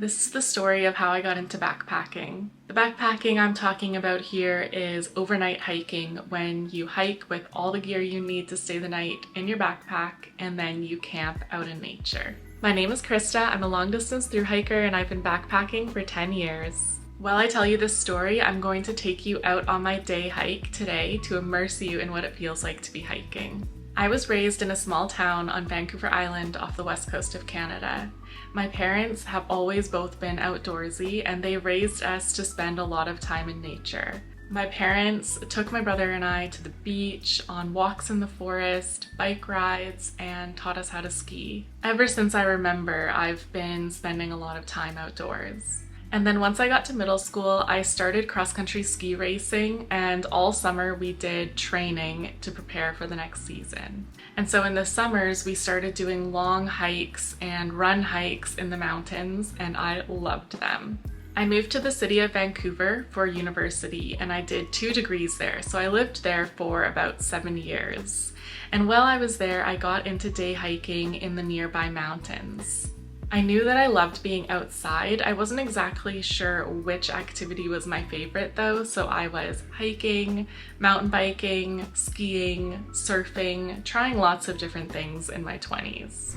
This is the story of how I got into backpacking. The backpacking I'm talking about here is overnight hiking, when you hike with all the gear you need to stay the night in your backpack and then you camp out in nature. My name is Krista, I'm a long distance thru hiker and I've been backpacking for 10 years. While I tell you this story, I'm going to take you out on my day hike today to immerse you in what it feels like to be hiking. I was raised in a small town on Vancouver Island off the west coast of Canada. My parents have always both been outdoorsy and they raised us to spend a lot of time in nature. My parents took my brother and I to the beach, on walks in the forest, bike rides, and taught us how to ski. Ever since I remember, I've been spending a lot of time outdoors. And then once I got to middle school, I started cross-country ski racing, and all summer we did training to prepare for the next season. And so in the summers, we started doing long hikes and run hikes in the mountains, and I loved them. I moved to the city of Vancouver for university, and I did 2 degrees there, so I lived there for about 7 years. And while I was there, I got into day hiking in the nearby mountains. I knew that I loved being outside. I wasn't exactly sure which activity was my favorite though, so I was hiking, mountain biking, skiing, surfing, trying lots of different things in my 20s.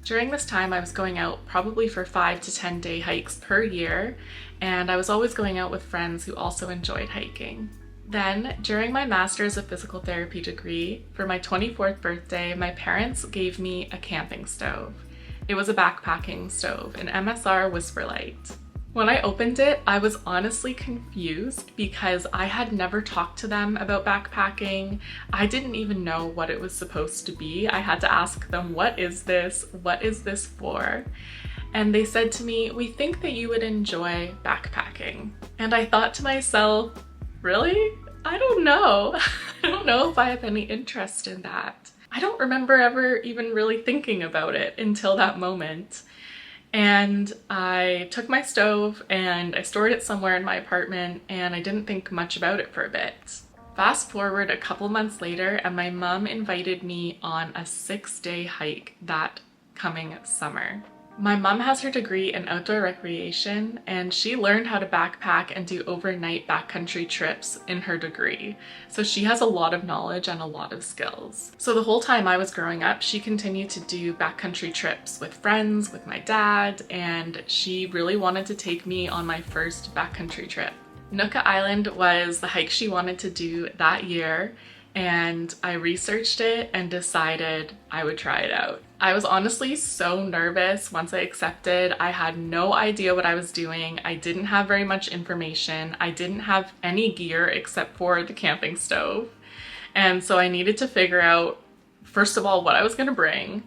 During this time, I was going out probably for 5 to 10 day hikes per year, and I was always going out with friends who also enjoyed hiking. Then, during my Master's of Physical Therapy degree, for my 24th birthday, my parents gave me a camping stove. It was a backpacking stove, an MSR Whisperlight. When I opened it, I was honestly confused because I had never talked to them about backpacking. I didn't even know what it was supposed to be. I had to ask them, what is this? What is this for? And they said to me, we think that you would enjoy backpacking. And I thought to myself, really? I don't know. I don't know if I have any interest in that. I don't remember ever even really thinking about it until that moment. And I took my stove and I stored it somewhere in my apartment, and I didn't think much about it for a bit. Fast forward a couple months later, and my mom invited me on a 6-day hike that coming summer. My mom has her degree in outdoor recreation, and she learned how to backpack and do overnight backcountry trips in her degree. So she has a lot of knowledge and a lot of skills. So the whole time I was growing up, she continued to do backcountry trips with friends, with my dad, and she really wanted to take me on my first backcountry trip. Nootka Island was the hike she wanted to do that year, and I researched it and decided I would try it out. I was honestly so nervous once I accepted. I had no idea what I was doing. I didn't have very much information. I didn't have any gear except for the camping stove. And so I needed to figure out, first of all, what I was gonna bring,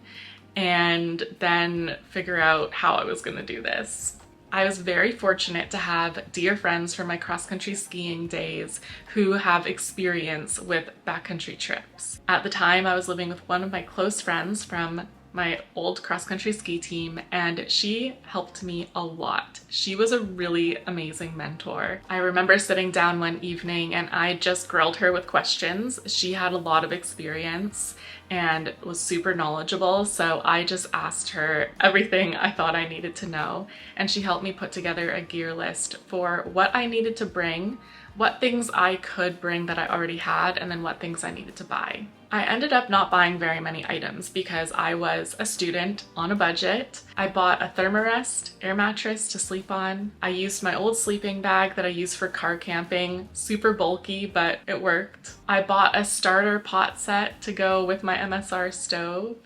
and then figure out how I was gonna do this. I was very fortunate to have dear friends from my cross-country skiing days who have experience with backcountry trips. At the time, I was living with one of my close friends from my old cross-country ski team, and she helped me a lot. She was a really amazing mentor. I remember sitting down one evening and I just grilled her with questions. She had a lot of experience and was super knowledgeable, so I just asked her everything I thought I needed to know, and she helped me put together a gear list for what I needed to bring, what things I could bring that I already had, and then what things I needed to buy. I ended up not buying very many items because I was a student on a budget. I bought a Thermarest air mattress to sleep on. I used my old sleeping bag that I use for car camping, super bulky, but it worked. I bought a starter pot set to go with my MSR stove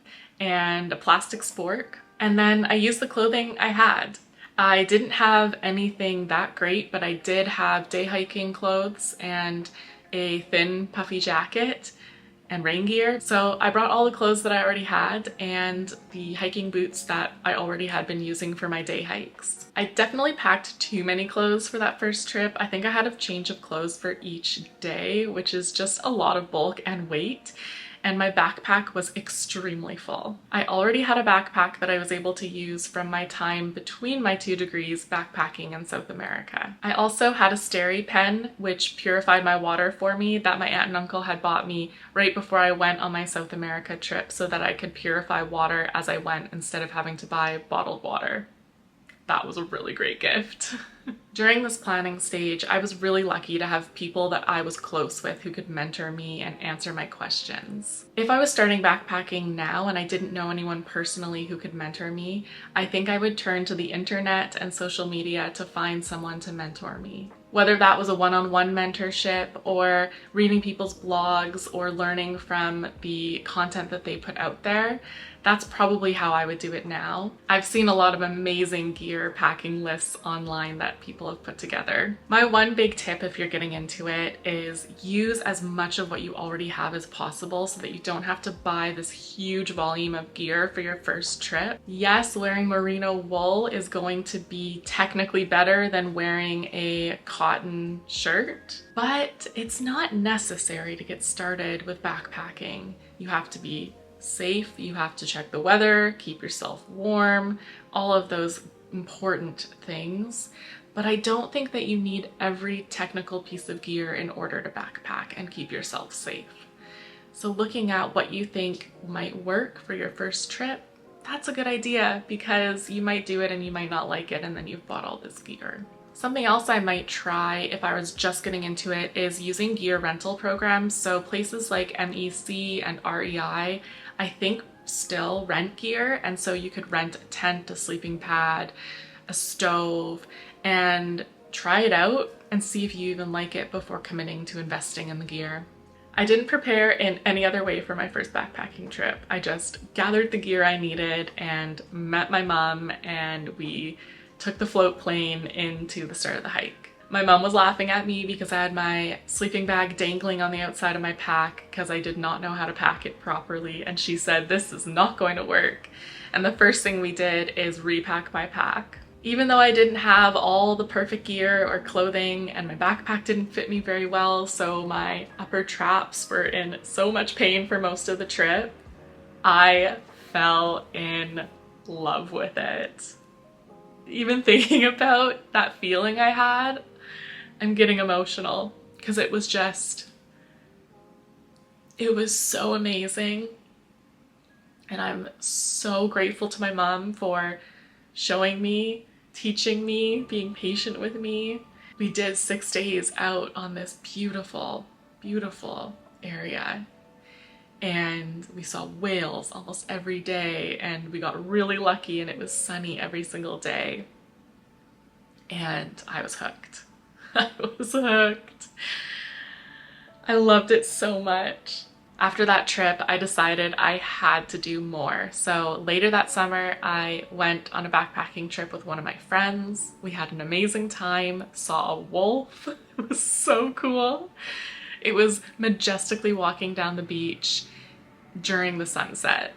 and a plastic spork. And then I used the clothing I had. I didn't have anything that great, but I did have day hiking clothes and a thin puffy jacket and rain gear. So I brought all the clothes that I already had and the hiking boots that I already had been using for my day hikes. I definitely packed too many clothes for that first trip. I think I had a change of clothes for each day, which is just a lot of bulk and weight. and my backpack was extremely full. I already had a backpack that I was able to use from my time between my 2 degrees backpacking in South America. I also had a Steri pen, which purified my water for me, that my aunt and uncle had bought me right before I went on my South America trip so that I could purify water as I went instead of having to buy bottled water. That was a really great gift. During this planning stage, I was really lucky to have people that I was close with who could mentor me and answer my questions. If I was starting backpacking now and I didn't know anyone personally who could mentor me, I think I would turn to the internet and social media to find someone to mentor me. Whether that was a one-on-one mentorship or reading people's blogs or learning from the content that they put out there, that's probably how I would do it now. I've seen a lot of amazing gear packing lists online that people have put together. My one big tip if you're getting into it is use as much of what you already have as possible so that you don't have to buy this huge volume of gear for your first trip. Yes, wearing merino wool is going to be technically better than wearing a cotton shirt, but it's not necessary to get started with backpacking. You have to be safe, you have to check the weather, keep yourself warm, all of those important things. But I don't think that you need every technical piece of gear in order to backpack and keep yourself safe. So looking at what you think might work for your first trip, that's a good idea, because you might do it and you might not like it and then you've bought all this gear. Something else I might try if I was just getting into it is using gear rental programs. So places like MEC and REI, I think still rent gear, and so you could rent a tent, a sleeping pad, a stove, and try it out and see if you even like it before committing to investing in the gear. I didn't prepare in any other way for my first backpacking trip. I just gathered the gear I needed and met my mom, and we took the float plane into the start of the hike. My mom was laughing at me because I had my sleeping bag dangling on the outside of my pack because I did not know how to pack it properly, and she said, "This is not going to work." And the first thing we did is repack my pack. Even though I didn't have all the perfect gear or clothing and my backpack didn't fit me very well, so my upper traps were in so much pain for most of the trip, I fell in love with it. Even thinking about that feeling I had, I'm getting emotional because it was so amazing. And I'm so grateful to my mom for showing me, teaching me, being patient with me. We did 6 days out on this beautiful, beautiful area. And we saw whales almost every day, and we got really lucky and it was sunny every single day. And I was hooked. I was hooked. I loved it so much. After that trip, I decided I had to do more. So later that summer, I went on a backpacking trip with one of my friends. We had an amazing time, saw a wolf. It was so cool. It was majestically walking down the beach during the sunset.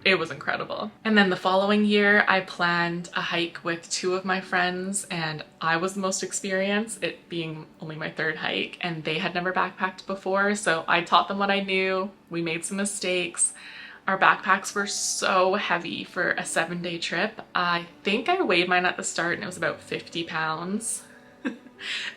It was incredible. And then the following year, I planned a hike with 2 of my friends, and I was the most experienced, it being only my 3rd hike, and they had never backpacked before, so I taught them what I knew. We made some mistakes. Our backpacks were so heavy for a 7-day trip. I think I weighed mine at the start and it was about 50 pounds.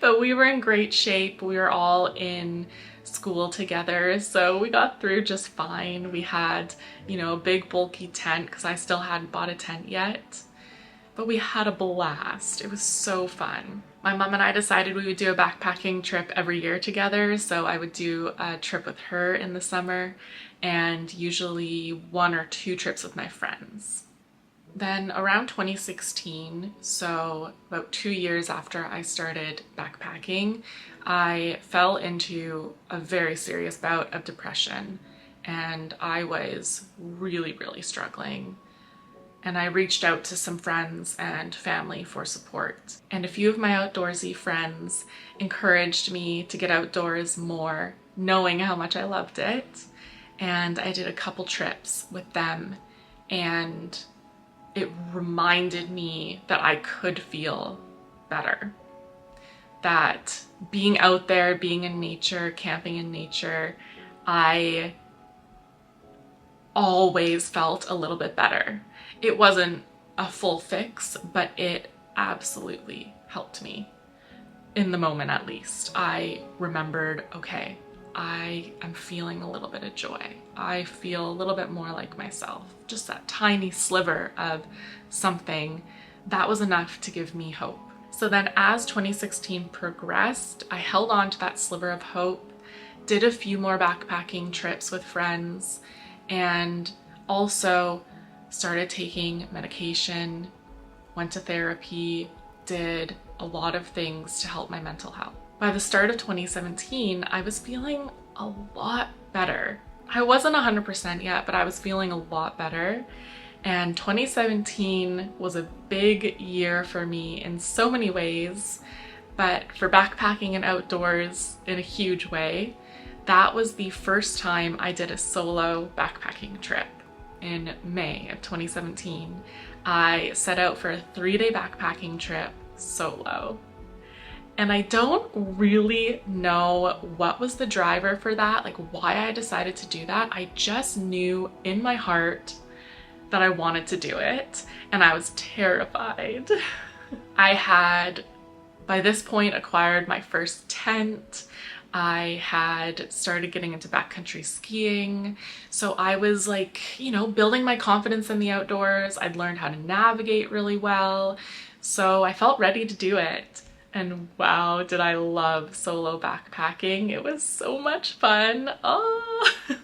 But we were in great shape. We were all in school together, so we got through just fine. We had, a big bulky tent because I still hadn't bought a tent yet, but we had a blast. It was so fun. My mom and I decided we would do a backpacking trip every year together, so I would do a trip with her in the summer and usually 1 or 2 trips with my friends. Then around 2016, so about 2 years after I started backpacking, I fell into a very serious bout of depression, and I was really, really struggling. And I reached out to some friends and family for support. And a few of my outdoorsy friends encouraged me to get outdoors more, knowing how much I loved it. And I did a couple trips with them, and it reminded me that I could feel better. That being out there, being in nature, camping in nature, I always felt a little bit better. It wasn't a full fix, but it absolutely helped me. In the moment, at least, I remembered, okay, I am feeling a little bit of joy. I feel a little bit more like myself. Just that tiny sliver of something that was enough to give me hope. So then as 2016 progressed, I held on to that sliver of hope, did a few more backpacking trips with friends, and also started taking medication, went to therapy, did a lot of things to help my mental health. By the start of 2017, I was feeling a lot better. I wasn't 100% yet, but I was feeling a lot better. And 2017 was a big year for me in so many ways, but for backpacking and outdoors in a huge way. That was the first time I did a solo backpacking trip in May of 2017. I set out for a 3-day backpacking trip solo. And I don't really know what was the driver for that, like why I decided to do that. I just knew in my heart that I wanted to do it, and I was terrified. I had, by this point, acquired my first tent. I had started getting into backcountry skiing. So I was like, you know, building my confidence in the outdoors. I'd learned how to navigate really well. So I felt ready to do it. And wow, did I love solo backpacking. It was so much fun. Oh, it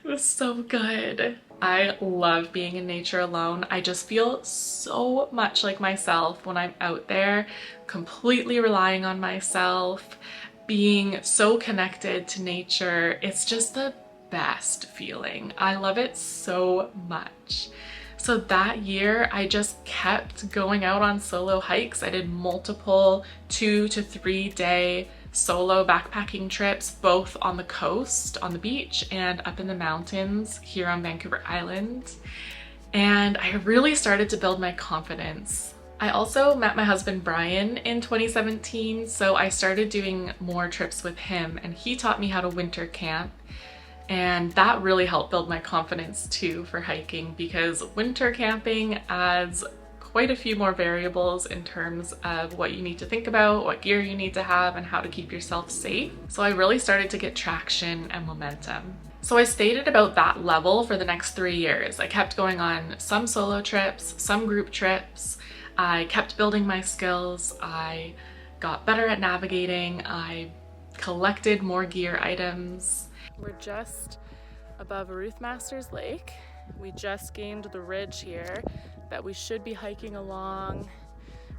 was so good. I love being in nature alone. I just feel so much like myself when I'm out there, completely relying on myself, being so connected to nature. It's just the best feeling. I love it so much. So that year, I just kept going out on solo hikes. I did multiple 2 to 3 day solo backpacking trips, both on the coast, on the beach, and up in the mountains here on Vancouver Island. And I really started to build my confidence. I also met my husband Brian in 2017, so I started doing more trips with him, and he taught me how to winter camp. And that really helped build my confidence too for hiking, because winter camping adds quite a few more variables in terms of what you need to think about, what gear you need to have, and how to keep yourself safe. So I really started to get traction and momentum. So I stayed at about that level for the next 3 years. I kept going on some solo trips, some group trips. I kept building my skills. I got better at navigating. I collected more gear items. We're just above Ruth Masters Lake. We just gained the ridge here that we should be hiking along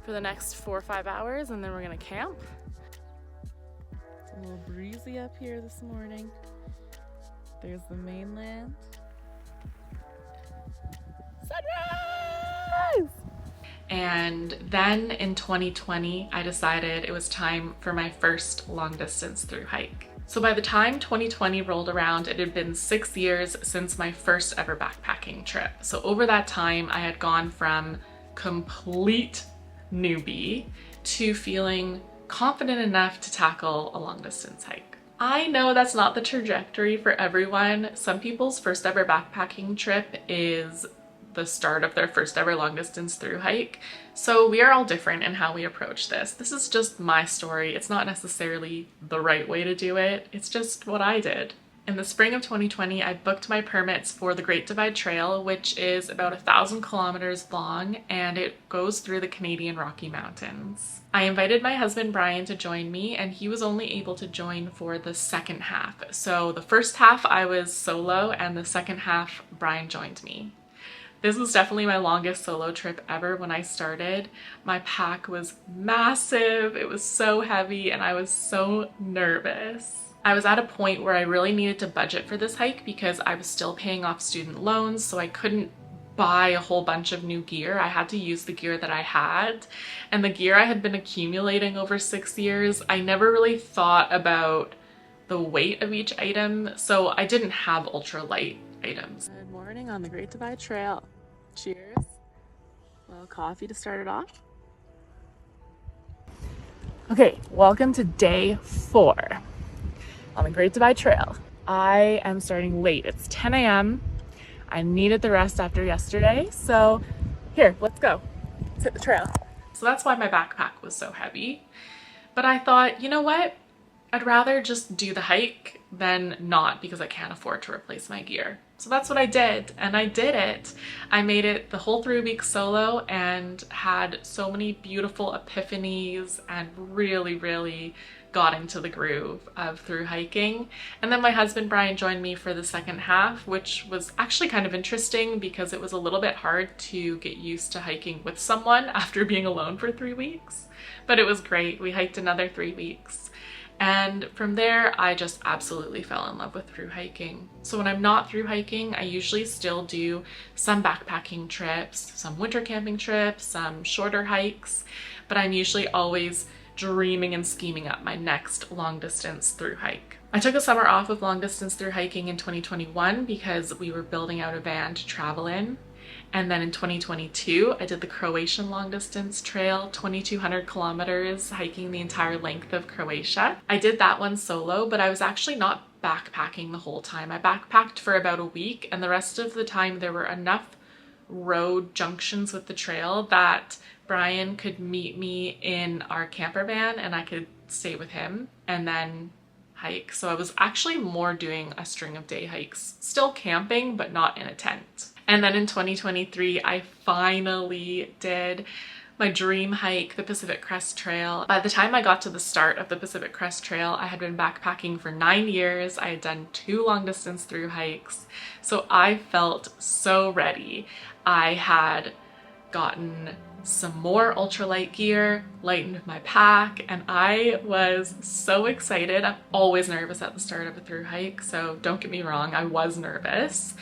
for the next 4 or 5 hours, and then we're gonna camp. It's a little breezy up here this morning. There's the mainland. Sunrise! And then in 2020, I decided it was time for my first long distance through hike. So by the time 2020 rolled around, it had been 6 years since my first ever backpacking trip. So over that time, I had gone from complete newbie to feeling confident enough to tackle a long distance hike. I know that's not the trajectory for everyone. Some people's first ever backpacking trip is the start of their first ever long distance through hike. So we are all different in how we approach this. This is just my story. It's not necessarily the right way to do it. It's just what I did. In the spring of 2020, I booked my permits for the Great Divide Trail, which is about 1,000 kilometers long, and it goes through the Canadian Rocky Mountains. I invited my husband Brian to join me, and he was only able to join for the second half. So the first half I was solo, and the second half Brian joined me. This was definitely my longest solo trip ever when I started. My pack was massive, it was so heavy, and I was so nervous. I was at a point where I really needed to budget for this hike because I was still paying off student loans, so I couldn't buy a whole bunch of new gear. I had to use the gear that I had, and the gear I had been accumulating over 6 years, I never really thought about the weight of each item, so I didn't have ultralight items. Good morning on the Great Divide Trail. Cheers. A little coffee to start it off. Okay, welcome to day 4 on the Great Divide Trail. I am starting late. It's 10 a.m. I needed the rest after yesterday. So here, let's go. Let's hit the trail. So that's why my backpack was so heavy. But I thought, you know what? I'd rather just do the hike than not, because I can't afford to replace my gear. So that's what I did, and I did it. I made it the whole 3 weeks solo and had so many beautiful epiphanies and really got into the groove of thru hiking. And then my husband Brian joined me for the second half, which was actually kind of interesting because it was a little bit hard to get used to hiking with someone after being alone for 3 weeks. But it was great. We hiked another 3 weeks. And from there, I just absolutely fell in love with thru hiking. So when I'm not thru hiking, I usually still do some backpacking trips, some winter camping trips, some shorter hikes, but I'm usually always dreaming and scheming up my next long distance thru hike. I took a summer off of long distance thru hiking in 2021 because we were building out a van to travel in. And then in 2022, I did the Croatian long distance trail, 2,200 kilometers, hiking the entire length of Croatia. I did that one solo, but I was actually not backpacking the whole time. I backpacked for about a week, and the rest of the time there were enough road junctions with the trail that Brian could meet me in our camper van and I could stay with him and then hike. So I was actually more doing a string of day hikes, still camping, but not in a tent. And then in 2023, I finally did my dream hike, the Pacific Crest Trail. By the time I got to the start of the Pacific Crest Trail, I had been backpacking for 9 years. I had done 2 long distance thru hikes. So I felt so ready. I had gotten some more ultralight gear, lightened my pack, and I was so excited. I'm always nervous at the start of a thru hike, so don't get me wrong, I was nervous.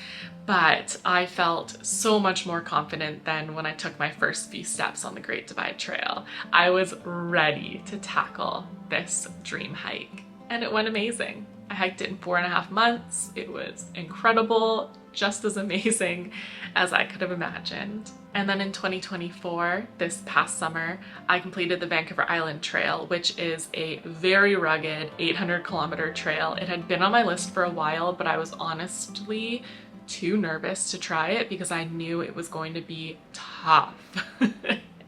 But I felt so much more confident than when I took my first few steps on the Great Divide Trail. I was ready to tackle this dream hike, and it went amazing. I hiked it in 4.5 months. It was incredible, just as amazing as I could have imagined. And then in 2024, this past summer, I completed the Vancouver Island Trail, which is a very rugged 800-kilometer trail. It had been on my list for a while, but I was honestly too nervous to try it because I knew it was going to be tough.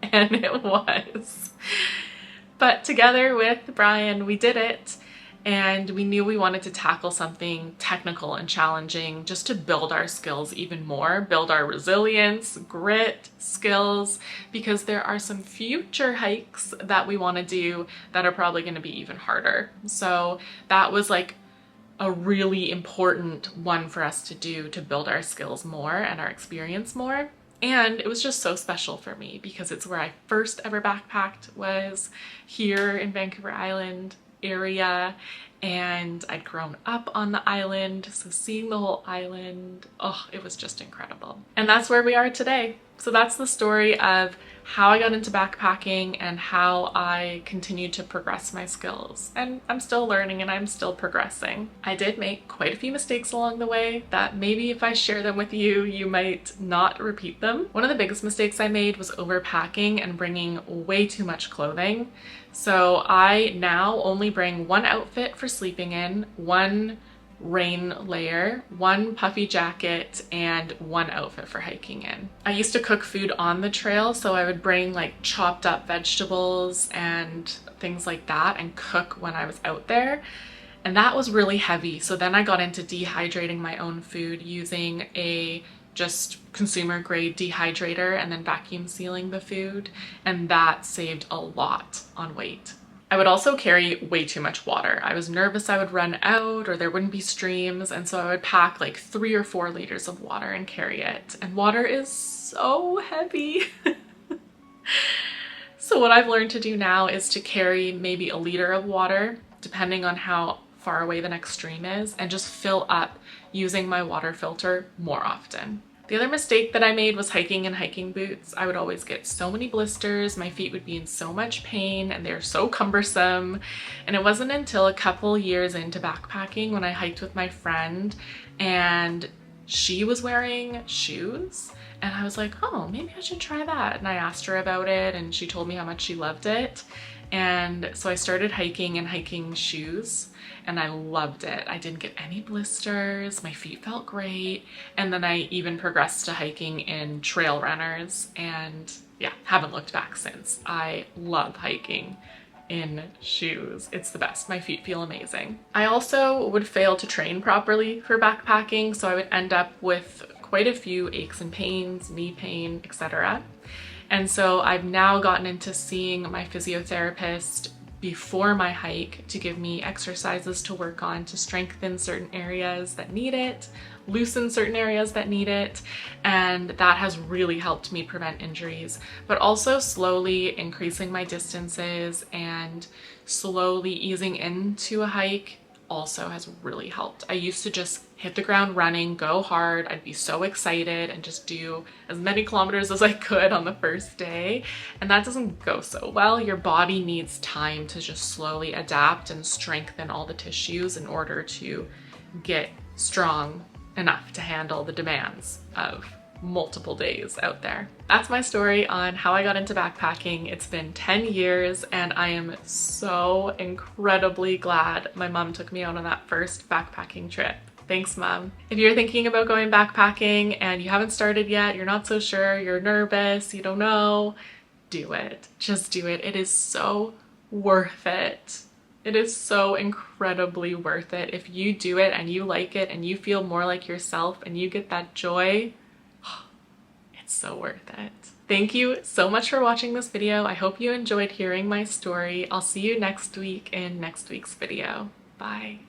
And it was. But together with Brian, we did it. And we knew we wanted to tackle something technical and challenging just to build our skills even more, build our resilience, grit, skills, because there are some future hikes that we want to do that are probably going to be even harder. So that was like a really important one for us to do to build our skills more and our experience more. And it was just so special for me because it's where I first ever backpacked, was here in Vancouver Island area, and I'd grown up on the island, so seeing the whole island, oh, it was just incredible. And that's where we are today. So that's the story of how I got into backpacking and how I continued to progress my skills. And I'm still learning and I'm still progressing. I did make quite a few mistakes along the way that maybe if I share them with you, you might not repeat them. One of the biggest mistakes I made was overpacking and bringing way too much clothing. So I now only bring one outfit for sleeping in, one rain layer, one puffy jacket, and one outfit for hiking in. I used to cook food on the trail, so I would bring like chopped up vegetables and things like that and cook when I was out there. And that was really heavy. So then I got into dehydrating my own food using a just consumer grade dehydrator and then vacuum sealing the food. And that saved a lot on weight. I would also carry way too much water. I was nervous I would run out or there wouldn't be streams, and so I would pack like 3 or 4 liters of water and carry it. And water is so heavy. So what I've learned to do now is to carry maybe a liter of water, depending on how far away the next stream is, and just fill up using my water filter more often. The other mistake that I made was hiking in hiking boots. I would always get so many blisters, my feet would be in so much pain, and they're so cumbersome. And it wasn't until a couple years into backpacking when I hiked with my friend and she was wearing shoes, and I was like, oh, maybe I should try that. And I asked her about it and she told me how much she loved it. And so I started hiking in hiking shoes and I loved it. I didn't get any blisters, my feet felt great. And then I even progressed to hiking in trail runners and yeah, haven't looked back since. I love hiking in shoes. It's the best. My feet feel amazing. I also would fail to train properly for backpacking, so I would end up with quite a few aches and pains, knee pain, etc. And so I've now gotten into seeing my physiotherapist before my hike to give me exercises to work on to strengthen certain areas that need it, loosen certain areas that need it, and that has really helped me prevent injuries, but also slowly increasing my distances and slowly easing into a hike also has really helped. I used to just hit the ground running, go hard. I'd be so excited and just do as many kilometers as I could on the first day. And that doesn't go so well. Your body needs time to just slowly adapt and strengthen all the tissues in order to get strong enough to handle the demands of multiple days out there. That's my story on how I got into backpacking. It's been 10 years and I am so incredibly glad my mom took me out on that first backpacking trip. Thanks, Mom. If you're thinking about going backpacking and you haven't started yet, you're not so sure, you're nervous, you don't know, do it. Just do it. It is so worth it. It is so incredibly worth it. If you do it and you like it and you feel more like yourself and you get that joy, it's so worth it. Thank you so much for watching this video. I hope you enjoyed hearing my story. I'll see you next week in next week's video. Bye.